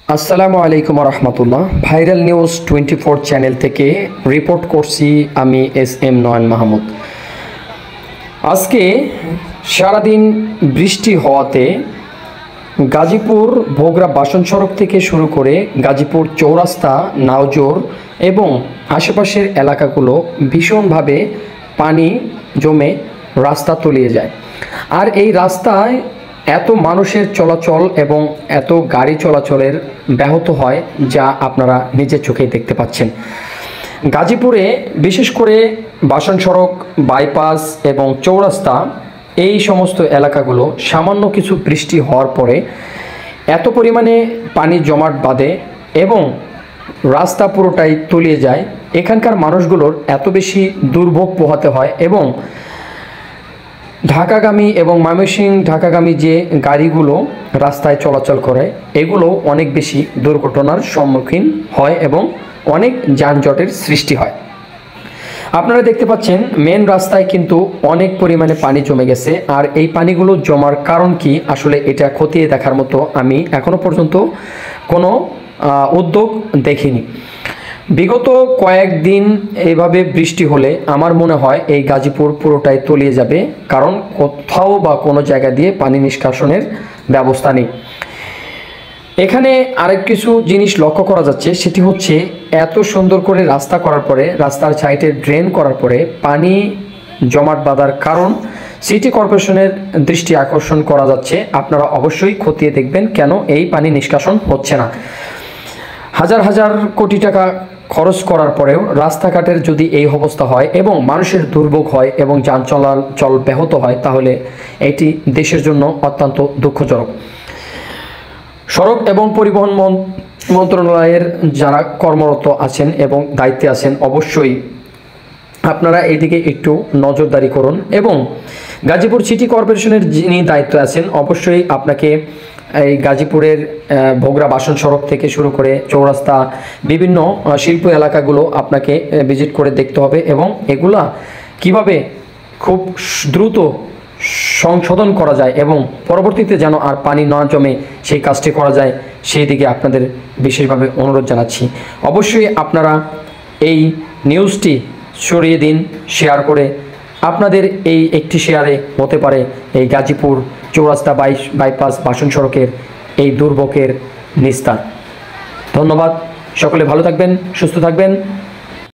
আসসালামু আলাইকুম রহমতুল্লাহ। Viral news 24 channel থেকে রিপোর্ট করছি আমি SM নয়ন মাহমুদ। আজকে সারাদিন বৃষ্টি হওয়াতে গাজীপুর ভোগড়া বাসন সড়ক থেকে শুরু করে গাজীপুর চৌরাস্তা, নাওজোর এবং আশেপাশের এলাকাগুলো ভীষণভাবে পানি জমে রাস্তা তলিয়ে যায়। আর এই রাস্তায় এত মানুষের চলাচল এবং এত গাড়ি চলাচলের ব্যাহত হয় যা আপনারা নিজের চোখেই দেখতে পাচ্ছেন। গাজীপুরে বিশেষ করে বাসন সড়ক, বাইপাস এবং চৌরাস্তা এই সমস্ত এলাকাগুলো সামান্য কিছু বৃষ্টি হওয়ার পরে এত পরিমাণে পানি জমাট বাঁধে এবং রাস্তা পুরোটাই তলিয়ে যায়। এখানকার মানুষগুলোর এত বেশি দুর্ভোগ পোহাতে হয় এবং ঢাকাগামী এবং ময়মনসিংহ ঢাকাগামী যে গাড়িগুলো রাস্তায় চলাচল করে এগুলো অনেক বেশি দুর্ঘটনার সম্মুখীন হয় এবং অনেক যানজটের সৃষ্টি হয়। আপনারা দেখতে পাচ্ছেন মেন রাস্তায় কিন্তু অনেক পরিমাণে পানি জমে গেছে। আর এই পানিগুলো জমার কারণ কি, আসলে এটা খতিয়ে দেখার মতো আমি এখনো পর্যন্ত কোনো উদ্যোগ দেখিনি। বিগত কয়েকদিন এইভাবে বৃষ্টি হলে আমার মনে হয় এই গাজীপুর পুরোটাই তলিয়ে যাবে, কারণ কোথাও বা কোনো জায়গা দিয়ে পানি নিষ্কাশনের ব্যবস্থা নেই। এখানে আরেক কিছু জিনিস লক্ষ্য করা যাচ্ছে, সেটি হচ্ছে এত সুন্দর করে রাস্তা করার পরে, রাস্তার সাইডে ড্রেন করার পরে পানি জমাট বাঁধার কারণ সিটি কর্পোরেশনের দৃষ্টি আকর্ষণ করা যাচ্ছে। আপনারা অবশ্যই খতিয়ে দেখবেন কেন এই পানি নিষ্কাশন হচ্ছে না। হাজার হাজার কোটি টাকা খরচ করার পরেও রাস্তাঘাটের যদি এই অবস্থা হয় এবং মানুষের দুর্ভোগ হয় এবং যান চলাচল ব্যাহত হয়, তাহলে এটি দেশের জন্য অত্যন্ত দুঃখজনক। সড়ক এবং পরিবহন মন্ত্রণালয়ের যারা কর্মরত আছেন এবং দায়িত্বে আছেন, অবশ্যই আপনারা এদিকে একটু নজরদারি করুন এবং গাজীপুর সিটি কর্পোরেশনের যিনি দায়িত্বে আছেন অবশ্যই আপনাকে এই গাজীপুরের ভোগড়া বাসন সড়ক থেকে শুরু করে চৌরাস্তা, বিভিন্ন শিল্প এলাকাগুলো আপনাকে ভিজিট করে দেখতে হবে এবং এগুলা কিভাবে খুব দ্রুত সংশোধন করা যায় এবং পরবর্তীতে যেন আর পানি না জমে সেই কাজটি করা যায়, সেই দিকে আপনাদের বিশেষভাবে অনুরোধ জানাচ্ছি। অবশ্যই আপনারা এই নিউজটি ছড়িয়ে দিন, শেয়ার করে। আপনাদের এই একটি শেয়ারে হতে পারে এই গাজীপুর চৌরাস্তা বাইপাস বাসন সড়কের এই দুর্ভোগের নিস্তার। ধন্যবাদ। সকলে ভালো থাকবেন, সুস্থ থাকবেন।